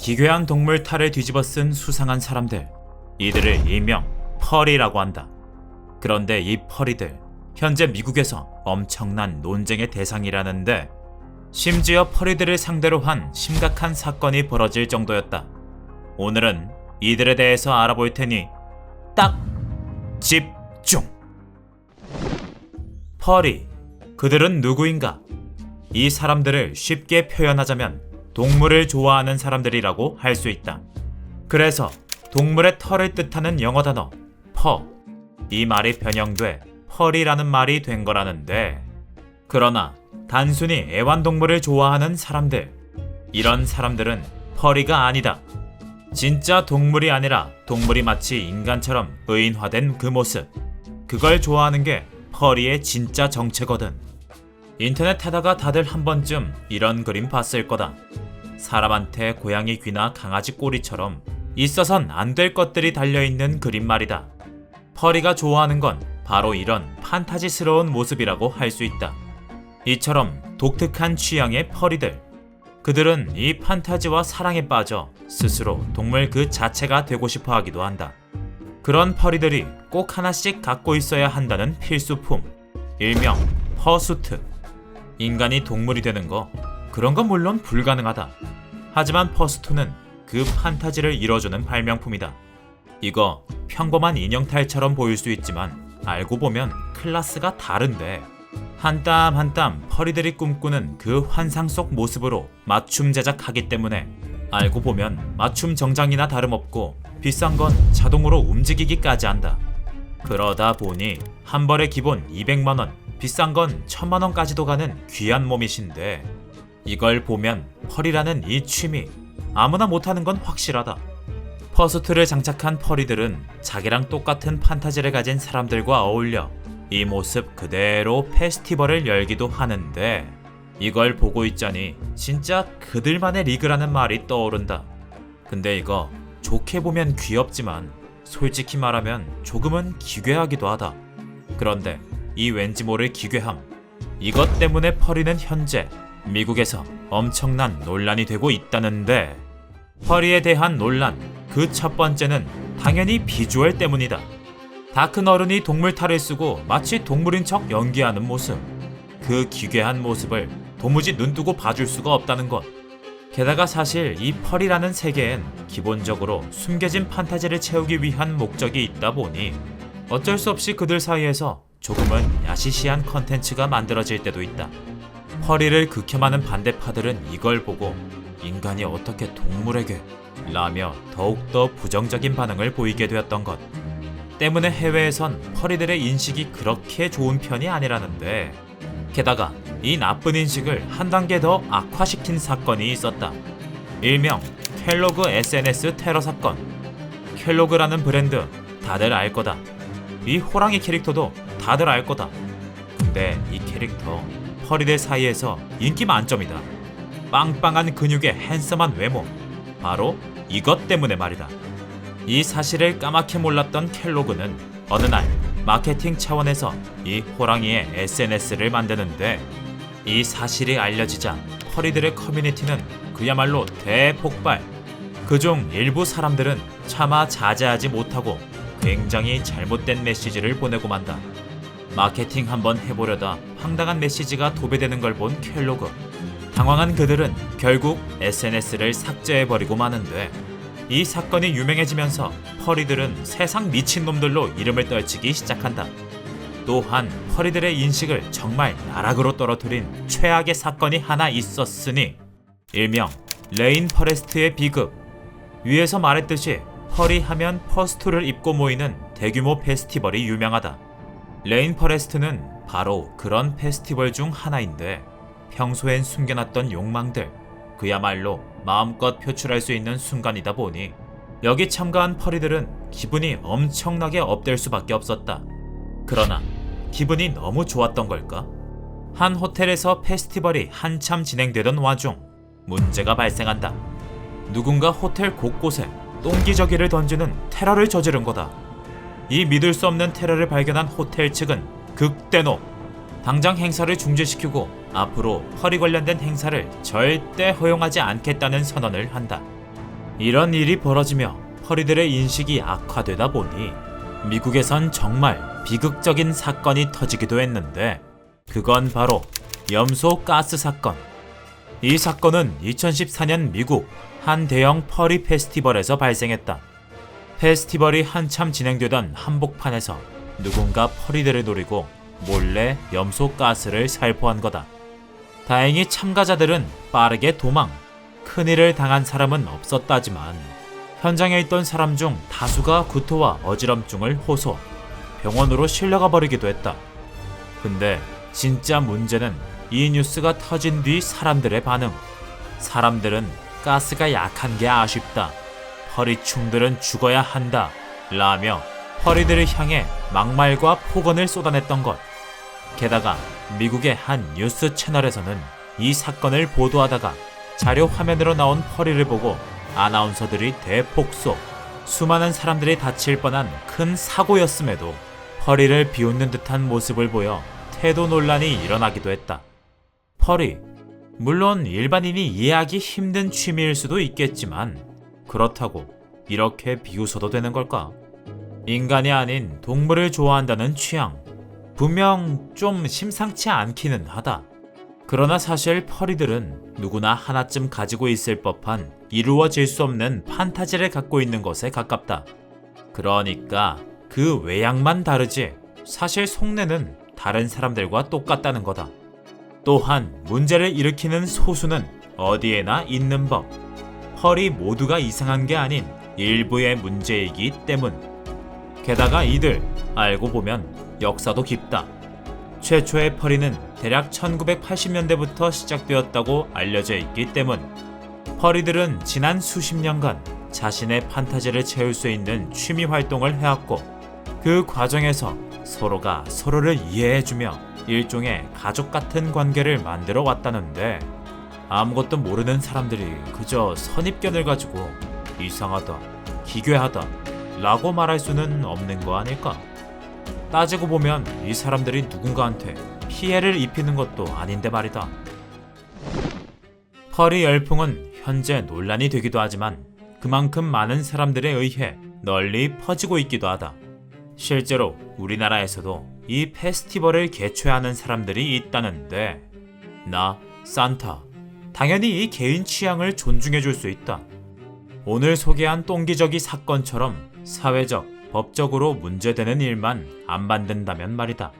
기괴한 동물 탈을 뒤집어 쓴 수상한 사람들, 이들을 일명 펄이라고 한다. 그런데 이 펄이들, 현재 미국에서 엄청난 논쟁의 대상이라는데, 심지어 펄이들을 상대로 한 심각한 사건이 벌어질 정도였다. 오늘은 이들에 대해서 알아볼 테니 딱 집중! 펄이, 그들은 누구인가? 이 사람들을 쉽게 표현하자면 동물을 좋아하는 사람들이라고 할 수 있다. 그래서 동물의 털을 뜻하는 영어 단어 퍼, 이 말이 변형돼 펄이라는 말이 된 거라는데, 그러나 단순히 애완동물을 좋아하는 사람들, 이런 사람들은 펄이가 아니다. 진짜 동물이 아니라 동물이 마치 인간처럼 의인화된 그 모습, 그걸 좋아하는 게 펄이의 진짜 정체거든. 인터넷 하다가 다들 한 번쯤 이런 그림 봤을 거다. 사람한테 고양이 귀나 강아지 꼬리처럼 있어선 안 될 것들이 달려있는 그림 말이다. 펄이가 좋아하는 건 바로 이런 판타지스러운 모습이라고 할 수 있다. 이처럼 독특한 취향의 펄이들, 그들은 이 판타지와 사랑에 빠져 스스로 동물 그 자체가 되고 싶어 하기도 한다. 그런 펄이들이 꼭 하나씩 갖고 있어야 한다는 필수품, 일명 퍼수트. 인간이 동물이 되는 거, 그런 건 물론 불가능하다. 하지만 퍼수트는 그 판타지를 이뤄주는 발명품이다. 이거 평범한 인형탈처럼 보일 수 있지만 알고 보면 클래스가 다른데, 한 땀 한 땀 펄이들이 꿈꾸는 그 환상 속 모습으로 맞춤 제작하기 때문에 알고 보면 맞춤 정장이나 다름없고 비싼 건 자동으로 움직이기까지 한다. 그러다 보니 한 벌에 기본 200만원, 비싼 건 1000만원까지도 가는 귀한 몸이신데, 이걸 보면 펄이라는 이 취미 아무나 못하는 건 확실하다. 퍼스트를 장착한 펄이들은 자기랑 똑같은 판타지를 가진 사람들과 어울려 이 모습 그대로 페스티벌을 열기도 하는데, 이걸 보고 있자니 진짜 그들만의 리그라는 말이 떠오른다. 근데 이거 좋게 보면 귀엽지만 솔직히 말하면 조금은 기괴하기도 하다. 그런데 이 왠지 모를 기괴함, 이것 때문에 펄이는 현재 미국에서 엄청난 논란이 되고 있다는데, 펄이에 대한 논란, 그 첫 번째는 당연히 비주얼 때문이다. 다 큰 어른이 동물 탈을 쓰고 마치 동물인 척 연기하는 모습, 그 기괴한 모습을 도무지 눈뜨고 봐줄 수가 없다는 것. 게다가 사실 이 펄이라는 세계엔 기본적으로 숨겨진 판타지를 채우기 위한 목적이 있다 보니 어쩔 수 없이 그들 사이에서 조금은 야시시한 컨텐츠가 만들어질 때도 있다. 펄이를 극혐하는 반대파들은 이걸 보고 인간이 어떻게 동물에게 라며 더욱더 부정적인 반응을 보이게 되었던 것 때문에 해외에선 펄이들의 인식이 그렇게 좋은 편이 아니라는데, 게다가 이 나쁜 인식을 한 단계 더 악화시킨 사건이 있었다. 일명 켈로그 SNS 테러 사건. 켈로그라는 브랜드 다들 알 거다. 이 호랑이 캐릭터도 다들 알 거다. 근데 이 캐릭터 펄이들 사이에서 인기 만점이다. 빵빵한 근육에 핸섬한 외모, 바로 이것 때문에 말이다. 이 사실을 까맣게 몰랐던 켈로그는 어느 날 마케팅 차원에서 이 호랑이의 SNS를 만드는데, 이 사실이 알려지자 펄이들의 커뮤니티는 그야말로 대폭발. 그중 일부 사람들은 차마 자제하지 못하고 굉장히 잘못된 메시지를 보내고 만다. 마케팅 한번 해보려다 황당한 메시지가 도배되는 걸 본 켈로그. 당황한 그들은 결국 SNS를 삭제해버리고 마는데, 이 사건이 유명해지면서 펄이들은 세상 미친놈들로 이름을 떨치기 시작한다. 또한 펄이들의 인식을 정말 나락으로 떨어뜨린 최악의 사건이 하나 있었으니, 일명 레인 퍼레스트의 비극. 위에서 말했듯이 펄이 하면 퍼스트를 입고 모이는 대규모 페스티벌이 유명하다. 레인 퍼레스트는 바로 그런 페스티벌 중 하나인데, 평소엔 숨겨놨던 욕망들, 그야말로 마음껏 표출할 수 있는 순간이다 보니 여기 참가한 펄이들은 기분이 엄청나게 업될 수밖에 없었다. 그러나 기분이 너무 좋았던 걸까? 한 호텔에서 페스티벌이 한참 진행되던 와중 문제가 발생한다. 누군가 호텔 곳곳에 똥기저귀를 던지는 테러를 저지른 거다. 이 믿을 수 없는 테러를 발견한 호텔 측은 극대노. 당장 행사를 중지시키고 앞으로 펄이 관련된 행사를 절대 허용하지 않겠다는 선언을 한다. 이런 일이 벌어지며 펄이들의 인식이 악화되다 보니 미국에선 정말 비극적인 사건이 터지기도 했는데, 그건 바로 염소 가스 사건. 이 사건은 2014년 미국 한 대형 펄이 페스티벌에서 발생했다. 페스티벌이 한참 진행되던 한복판에서 누군가 펄이들을 노리고 몰래 염소 가스를 살포한 거다. 다행히 참가자들은 빠르게 도망, 큰일을 당한 사람은 없었다지만 현장에 있던 사람 중 다수가 구토와 어지럼증을 호소, 병원으로 실려가 버리기도 했다. 근데 진짜 문제는 이 뉴스가 터진 뒤 사람들의 반응. 사람들은 가스가 약한 게 아쉽다, 펄이충들은 죽어야 한다 라며 펄이들을 향해 막말과 폭언을 쏟아냈던 것. 게다가 미국의 한 뉴스 채널에서는 이 사건을 보도하다가 자료 화면으로 나온 펄이를 보고 아나운서들이 대폭소, 수많은 사람들이 다칠 뻔한 큰 사고였음에도 펄이를 비웃는 듯한 모습을 보여 태도 논란이 일어나기도 했다. 펄이, 물론 일반인이 이해하기 힘든 취미일 수도 있겠지만 그렇다고 이렇게 비웃어도 되는 걸까? 인간이 아닌 동물을 좋아한다는 취향, 분명 좀 심상치 않기는 하다. 그러나 사실 펄이들은 누구나 하나쯤 가지고 있을 법한 이루어질 수 없는 판타지를 갖고 있는 것에 가깝다. 그러니까 그 외양만 다르지 사실 속내는 다른 사람들과 똑같다는 거다. 또한 문제를 일으키는 소수는 어디에나 있는 법. 펄이 모두가 이상한 게 아닌 일부의 문제이기 때문. 게다가 이들 알고 보면 역사도 깊다. 최초의 펄이는 대략 1980년대부터 시작되었다고 알려져 있기 때문 펄이들은 지난 수십 년간 자신의 판타지를 채울 수 있는 취미 활동을 해왔고, 그 과정에서 서로가 서로를 이해해주며 일종의 가족 같은 관계를 만들어 왔다는데, 아무것도 모르는 사람들이 그저 선입견을 가지고 이상하다, 기괴하다 라고 말할 수는 없는 거 아닐까? 따지고 보면 이 사람들이 누군가한테 피해를 입히는 것도 아닌데 말이다. 펄이 열풍은 현재 논란이 되기도 하지만 그만큼 많은 사람들에 의해 널리 퍼지고 있기도 하다. 실제로 우리나라에서도 이 페스티벌을 개최하는 사람들이 있다는데, 나, 산타, 당연히 이 개인 취향을 존중해 줄 수 있다. 오늘 소개한 똥기저귀 사건처럼 사회적, 법적으로 문제되는 일만 안 만든다면 말이다.